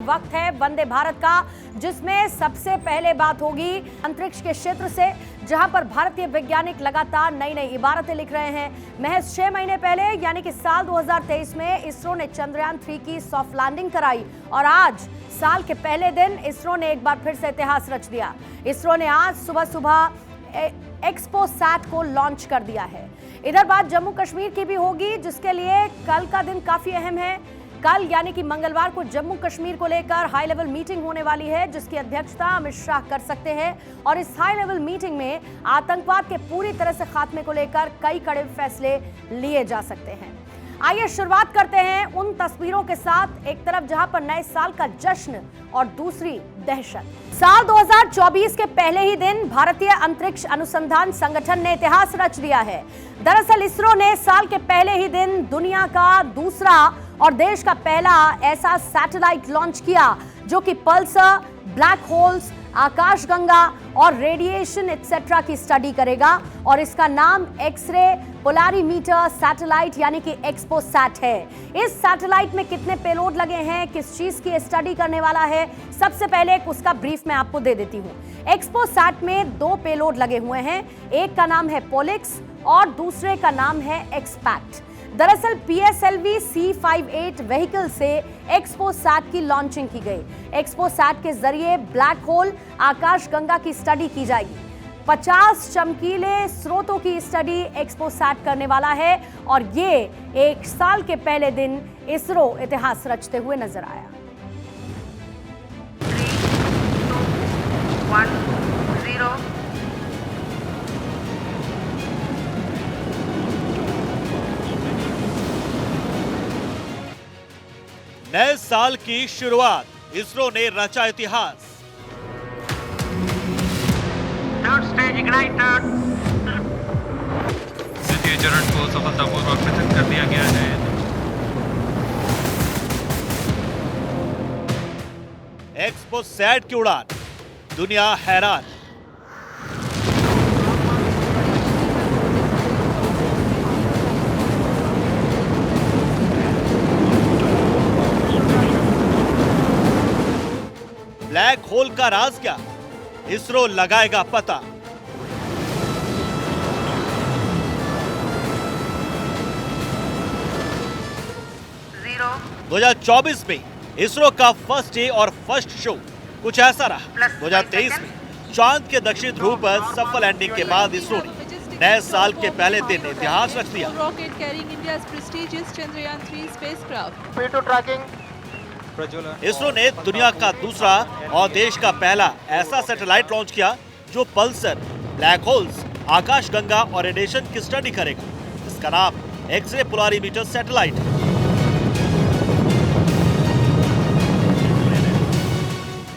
वक्त है वंदे भारत का, जिसमें सबसे पहले बात होगी अंतरिक्ष के क्षेत्र से, जहां पर भारतीय वैज्ञानिक लगातार नई नई इबारतें लिख रहे हैं। महज 6 महीने पहले यानी कि साल 2023 में इसरो ने चंद्रयान 3 की सॉफ्ट लैंडिंग कराई और आज साल के पहले दिन इसरो ने एक बार फिर से इतिहास रच दिया। इसरो ने आज सुबह सुबह एक्सपोसैट को लॉन्च कर दिया है। इधर बात जम्मू कश्मीर की भी होगी, जिसके लिए कल का दिन काफी अहम है। कल यानी कि मंगलवार को जम्मू कश्मीर को लेकर हाई लेवल मीटिंग होने वाली है, जिसकी अध्यक्षता अमित शाह कर सकते हैं और इस हाई लेवल मीटिंग में आतंकवाद के पूरी तरह से खात्मे को लेकर कई कड़े फैसले लिए जा सकते हैं। आइए शुरुआत करते हैं उन तस्वीरों के साथ, एक तरफ जहां पर नए साल का जश्न और दूसरी दहशत। साल 2024 के पहले ही दिन भारतीय अंतरिक्ष अनुसंधान संगठन ने इतिहास रच दिया है। दरअसल इसरो ने साल के पहले ही दिन दुनिया का दूसरा और देश का पहला ऐसा सैटेलाइट लॉन्च किया जो कि पल्सर, ब्लैक होल्स, आकाशगंगा और रेडिएशन एक्सेट्रा की स्टडी करेगा और इसका नाम एक्सरे पोलारीमीटर सैटेलाइट यानी कि एक्सपोसैट है। इस सैटेलाइट में कितने पेलोड लगे हैं, किस चीज की स्टडी करने वाला है, सबसे पहले उसका ब्रीफ मैं आपको दे देती हूं। एक्सपोसैट में 2 पेलोड लगे हुए हैं, एक का नाम है पोलिक्स और दूसरे का नाम है एक्सपैक्ट। दरअसल PSLV C58 व्हीकल से एक्सपोसैट की लॉन्चिंग की गई। एक्सपोसैट के जरिए ब्लैक होल, आकाशगंगा की स्टडी की जाएगी। 50 चमकीले स्रोतों की स्टडी एक्सपोसैट करने वाला है और ये एक साल के पहले दिन इसरो इतिहास रचते हुए नजर आया। 3, 2, 1, 0। नए साल की शुरुआत, इसरो ने रचा इतिहास। Third stage ignited. द्वितीय चरण को सफलतापूर्वक पृथक कर दिया गया है। एक्सपोसैट की उड़ान, दुनिया हैरान। ब्लैक होल का राज क्या, इसरो लगाएगा पता। जीरो। 2024 में इसरो का फर्स्ट डे और फर्स्ट शो कुछ ऐसा रहा। 2023 में चांद के दक्षिण ध्रुव पर सफल लैंडिंग के बाद इसरो ने नए साल के पहले दिन इतिहास रच दिया। Rocket carrying India's prestigious Chandrayaan 3 spacecraft. P2 tracking. ISRO ने दुनिया का दूसरा और देश का पहला ऐसा सैटेलाइट लॉन्च किया जो पल्सर, ब्लैक होल्स, आकाशगंगा और रेडिएशन की स्टडी करेगा। इसका नाम एक्सरे पोलारीमीटर सैटेलाइट है।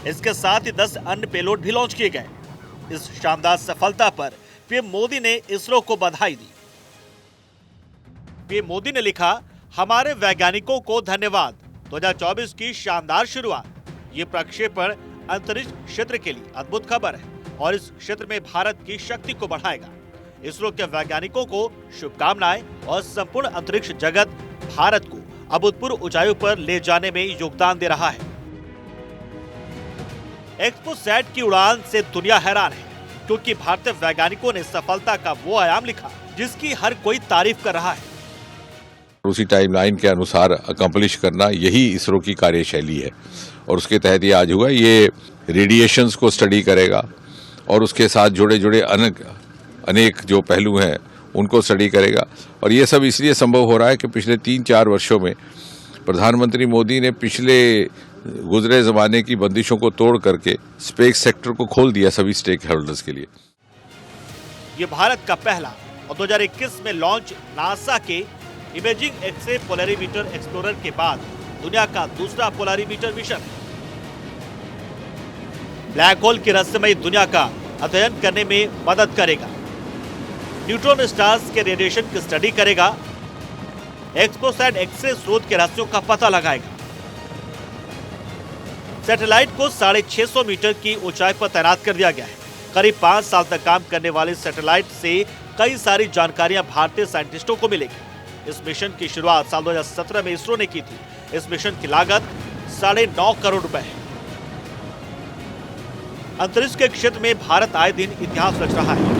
इसके साथ ही 10 अन्य पेलोड भी लॉन्च किए गए। इस शानदार सफलता पर पीएम मोदी ने इसरो को बधाई दी। पीएम मोदी ने लिखा, हमारे वैज्ञानिकों को धन्यवाद। 2024 की शानदार शुरुआत, ये प्रक्षेपण अंतरिक्ष क्षेत्र के लिए अद्भुत खबर है और इस क्षेत्र में भारत की शक्ति को बढ़ाएगा। इसरो के वैज्ञानिकों को शुभकामनाएं और संपूर्ण अंतरिक्ष जगत भारत को अभूतपूर्व ऊंचाइयों पर ले जाने में योगदान दे रहा है। एक्सपोसैट की उड़ान से दुनिया हैरान है, क्योंकि भारतीय वैज्ञानिकों ने सफलता का वो आयाम लिखा जिसकी हर कोई तारीफ कर रहा है। उसी टाइमलाइन के अनुसार अकम्प्लिश करना, यही इसरो की कार्यशैली है और उसके तहत ये आज हुआ। ये रेडिएशंस को स्टडी करेगा और उसके साथ जुड़े जुड़े अनेक जो पहलू हैं उनको स्टडी करेगा और ये सब इसलिए संभव हो रहा है कि पिछले 3-4 वर्षों में प्रधानमंत्री मोदी ने पिछले गुजरे जमाने की बंदिशों को तोड़ करके स्पेस सेक्टर को खोल दिया सभी स्टेक होल्डर्स के लिए। ये भारत का पहला और 2021 में लॉन्च नासा के इमेजिंग एक्सरे पोलरीमीटर एक्सप्लोरर के बाद दुनिया का दूसरा पोलरीमीटर मिशन। ब्लैक होल की रहस्यमयी दुनिया का अध्ययन करने में मदद करेगा। न्यूट्रॉन स्टार्स के रेडिएशन की स्टडी करेगा। एक्सपोसैट एक्सरे स्रोत के रहस्यों का पता लगाएगा। सैटेलाइट को 650 मीटर की ऊंचाई पर तैनात कर दिया गया है। करीब 5 साल तक काम करने वाले सैटेलाइट से कई सारी जानकारियां भारतीय साइंटिस्टों को मिलेगी। इस मिशन की शुरुआत साल 2017 में इसरो ने की थी। इस मिशन की लागत 9.5 करोड़ रुपए है। अंतरिक्ष के क्षेत्र में भारत आए दिन इतिहास रच रहा है।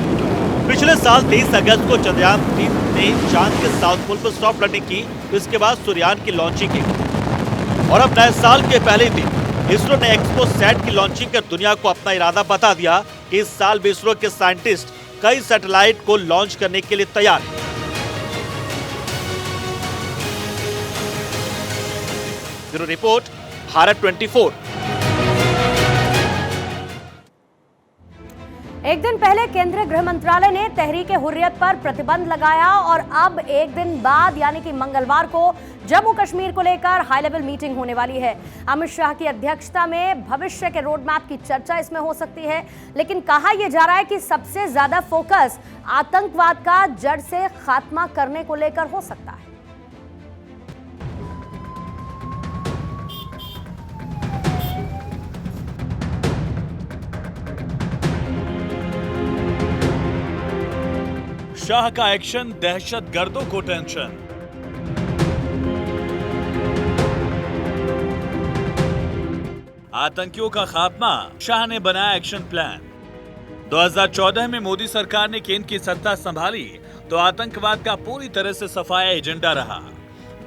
पिछले साल 23 अगस्त को चंद्रयान 3 ने चांद के साउथ पोल पर सॉफ्ट लैंडिंग की। इसके बाद सूर्ययान की लॉन्चिंग की और अब नए साल के पहले दिन इसरो ने एक्सपोसैट की लॉन्चिंग कर दुनिया को अपना इरादा बता दिया कि इस साल भी इसरो के साइंटिस्ट कई सैटेलाइट को लॉन्च करने के लिए तैयार हैं। Bureau report, Bharat 24। एक दिन पहले केंद्रीय गृह मंत्रालय ने तहरीक हुर्रियत पर प्रतिबंध लगाया और अब एक दिन बाद यानी कि मंगलवार को जम्मू कश्मीर को लेकर हाई लेवल मीटिंग होने वाली है। अमित शाह की अध्यक्षता में भविष्य के रोड मैप की चर्चा इसमें हो सकती है, लेकिन कहा यह जा रहा है कि सबसे ज्यादा फोकस आतंकवाद का जड़ से खात्मा करने को लेकर हो सकता है। शाह का एक्शन, दहशतगर्दों को टेंशन। आतंकियों का खात्मा, शाह ने बनाया एक्शन प्लान। 2014 में मोदी सरकार ने केंद्र की सत्ता संभाली तो आतंकवाद का पूरी तरह से सफाया एजेंडा रहा।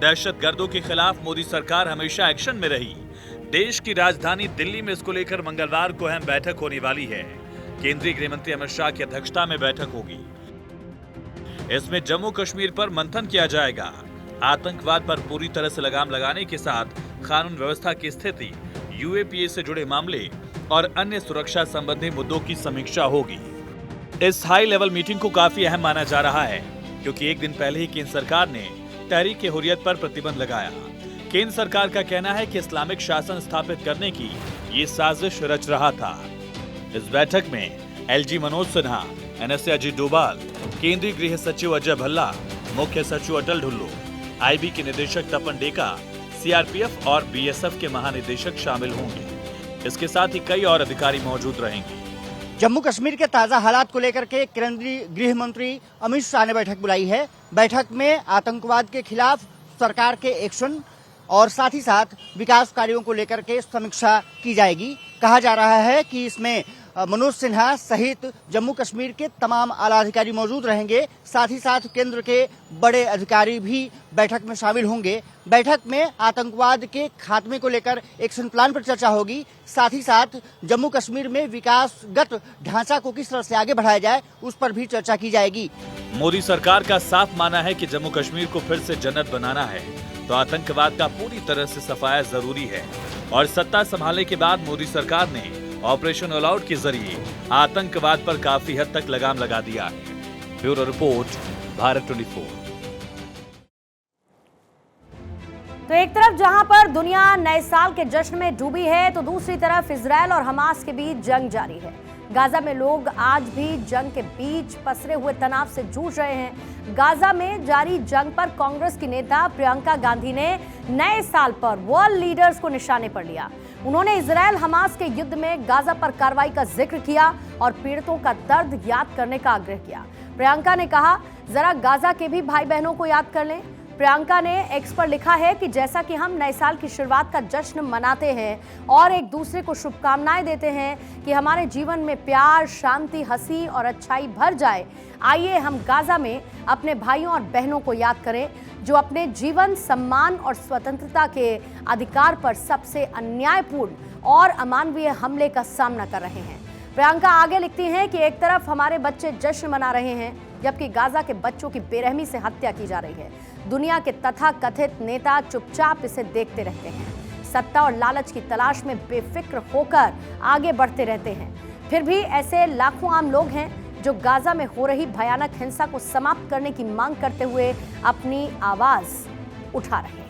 दहशतगर्दों के खिलाफ मोदी सरकार हमेशा एक्शन में रही। देश की राजधानी दिल्ली में इसको लेकर मंगलवार को अहम बैठक होने वाली है। केंद्रीय गृह मंत्री अमित शाह की अध्यक्षता में बैठक होगी। इसमें जम्मू कश्मीर पर मंथन किया जाएगा। आतंकवाद पर पूरी तरह से लगाम लगाने के साथ कानून व्यवस्था की स्थिति, यूएपीए से जुड़े मामले और अन्य सुरक्षा संबंधी मुद्दों की समीक्षा होगी। इस हाई लेवल मीटिंग को काफी अहम माना जा रहा है क्योंकि एक दिन पहले ही केंद्र सरकार ने तहरीक हुर्रियत पर प्रतिबंध लगाया। केंद्र सरकार का कहना है कि इस्लामिक शासन स्थापित करने की ये साजिश रच रहा था। इस बैठक में एलजी मनोज सिन्हा, एनएसए अजीत डोभाल, केंद्रीय गृह सचिव अजय भल्ला, मुख्य सचिव अटल ढुल्लो, आईबी के निदेशक तपन डेका, सीआरपीएफ और बीएसएफ के महानिदेशक शामिल होंगे। इसके साथ ही कई और अधिकारी मौजूद रहेंगे। जम्मू कश्मीर के ताजा हालात को लेकर के केंद्रीय गृह मंत्री अमित शाह ने बैठक बुलाई है। बैठक में आतंकवाद के खिलाफ सरकार के एक्शन और साथ ही साथ विकास कार्यों को लेकर के समीक्षा की जाएगी। कहा जा रहा है कि इसमें मनोज सिन्हा सहित जम्मू कश्मीर के तमाम आला अधिकारी मौजूद रहेंगे। साथ ही साथ केंद्र के बड़े अधिकारी भी बैठक में शामिल होंगे। बैठक में आतंकवाद के खात्मे को लेकर एक्शन प्लान पर चर्चा होगी। साथ ही साथ जम्मू कश्मीर में विकासगत ढांचा को किस तरह से आगे बढ़ाया जाए उस पर भी चर्चा की जाएगी। मोदी सरकार का साफ मानना है कि जम्मू कश्मीर को फिर से जन्नत बनाना है तो आतंकवाद का पूरी तरह से सफाया जरूरी है और सत्ता संभालने के बाद मोदी सरकार ने ऑपरेशन ऑल आउट के जरिए आतंकवाद पर काफी हद तक लगाम लगा दिया है। Bureau report, Bharat 24। तो एक तरफ जहां पर दुनिया नए साल के जश्न में डूबी है तो दूसरी तरफ इजरायल और हमास के बीच जंग जारी है। गाजा में लोग आज भी जंग के बीच पसरे हुए तनाव से जूझ रहे हैं। गाजा में जारी जंग पर कांग्रेस की नेता प्रियंका गांधी ने नए साल पर वर्ल्ड लीडर्स को निशाने पर लिया। उन्होंने इजरायल हमास के युद्ध में गाजा पर कार्रवाई का जिक्र किया और पीड़ितों का दर्द याद करने का आग्रह किया। प्रियंका ने कहा, जरा गाजा के भी भाई बहनों को याद कर लें। प्रियंका ने एक्स पर लिखा है कि जैसा कि हम नए साल की शुरुआत का जश्न मनाते हैं और एक दूसरे को शुभकामनाएं देते हैं कि हमारे जीवन में प्यार, शांति, हंसी और अच्छाई भर जाए, आइए हम गाजा में अपने भाइयों और बहनों को याद करें जो अपने जीवन, सम्मान और स्वतंत्रता के अधिकार पर सबसे अन्यायपूर्ण और अमानवीय हमले का सामना कर रहे हैं। प्रियंका आगे लिखती हैं कि एक तरफ हमारे बच्चे जश्न मना रहे हैं जबकि गाजा के बच्चों की बेरहमी से हत्या की जा रही है। दुनिया के तथाकथित नेता चुपचाप इसे देखते रहते हैं, सत्ता और लालच की तलाश में बेफिक्र होकर आगे बढ़ते रहते हैं। फिर भी ऐसे लाखों आम लोग हैं जो गाजा में हो रही भयानक हिंसा को समाप्त करने की मांग करते हुए अपनी आवाज उठा रहे हैं।